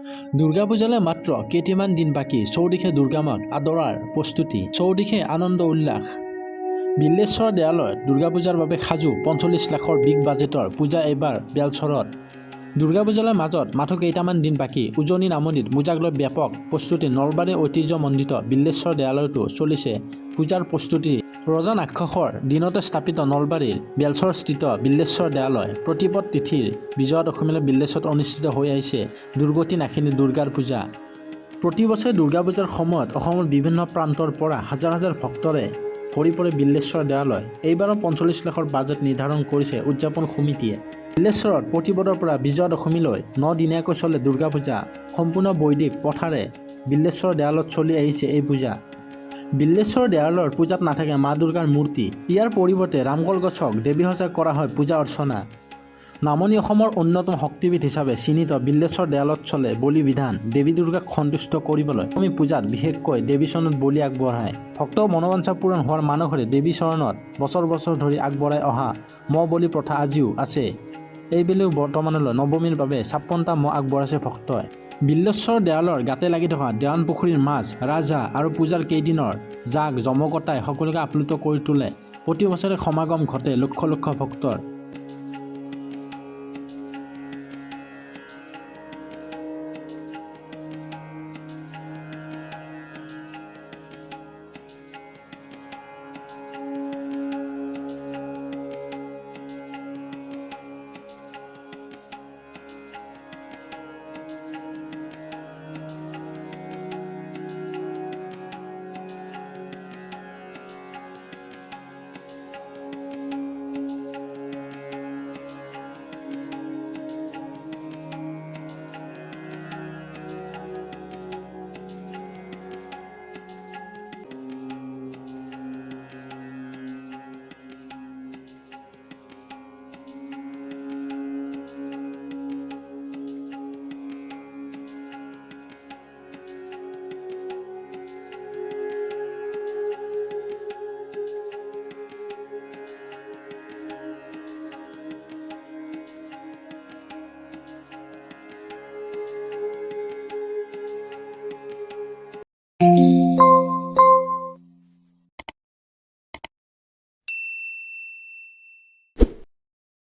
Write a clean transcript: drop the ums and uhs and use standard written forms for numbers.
দুৰ্গা পূজালৈ মাত্ৰ কেইটামান দিন বাকী চৌদিশে দুৰ্গা মাক আদৰাৰ প্ৰস্তুতি চৌদিশে আনন্দ উল্লাস বিল্লেশ্বৰ দেৱালয়ত দুৰ্গা পূজাৰ বাবে সাজু ৪৫ লাখৰ বিগ বাজেটৰ পূজা এইবাৰ বেলচৰত দুৰ্গা পূজালৈ মাজত মাথো কেইটামান দিন বাকী উজনি নামনিত পূজাক লৈ ব্যাপক প্ৰস্তুতি নলবাৰী ঐতিহ্যমণ্ডিত বিল্লেশ্বৰ দেৱালয়তো চলিছে পূজাৰ প্ৰস্তুতি ৰজা নাক্ষসৰ দিনতে স্থাপিত নলবাৰীৰ বেলচৰস্থিত বিল্লেশ্বৰ দেৱালয় প্ৰতিপদ তিথিৰ বিজয়া দশমীলৈ বিল্লেশ্বৰত অনুষ্ঠিত হৈ আহিছে দুৰ্গতি নাশিনী দুৰ্গাৰ পূজা প্ৰতি বছৰে দুৰ্গা পূজাৰ সময়ত অসমৰ বিভিন্ন প্ৰান্তৰ পৰা হাজাৰ হাজাৰ ভক্তৰে ভৰি পৰে বিল্লেশ্বৰ দেৱালয় এইবাৰৰ ৪৫ লাখৰ বাজেট নিৰ্ধাৰণ কৰিছে উদযাপন সমিতিয়ে বিল্লেশ্বৰত প্ৰতিপদৰ পৰা বিজয়া দশমীলৈ ৯ দিনীয়াকৈ চলে দুৰ্গা পূজা সম্পূৰ্ণ বৈদিক প্ৰথাৰে বিল্লেশ্বৰ দেৱালয়ত চলি আহিছে এই পূজা বিল্লেশ্বৰ দেৱালয়ৰ পূজাত নাথাকে মা দুৰ্গাৰ মূৰ্তি ইয়াৰ পৰিৱৰ্তে কলগছক দেৱী সজাই কৰা হয় পূজা অৰ্চনা নামনি অসমৰ অন্যতম শক্তিপীঠ হিচাপে চিহ্নিত বিল্লেশ্বৰ দেৱালয়ত চলে বলি বিধান দেৱী দুৰ্গাক সন্তুষ্ট কৰিবলৈ আমি পূজাত বিশেষকৈ দেৱী চৰণত বলি আগবঢ়ায় ভক্তৰ মনোবাঞ্ছা পূৰণ হোৱাৰ মানসেৰে দেৱী চৰণত বছৰ বছৰ ধৰি আগবঢ়াই অহা মহ বলি প্ৰথা আজিও আছে এইবেলিও বৰ্তমানলৈ নৱমীৰ বাবে ৫৬টা মহ আগবঢ়াইছে ভক্তই বিল্লেশ্বৰ দেৱালয়ৰ গাতে লাগি থকা দেৱান পুখুৰীৰ মাছ ৰাজহাঁহ আৰু পূজাৰ কেইদিনৰ জাক জমকতাই সকলোকে আপ্লুত কৰি তোলে প্ৰতি বছৰে সমাগম ঘটে লক্ষ লক্ষ ভক্তৰ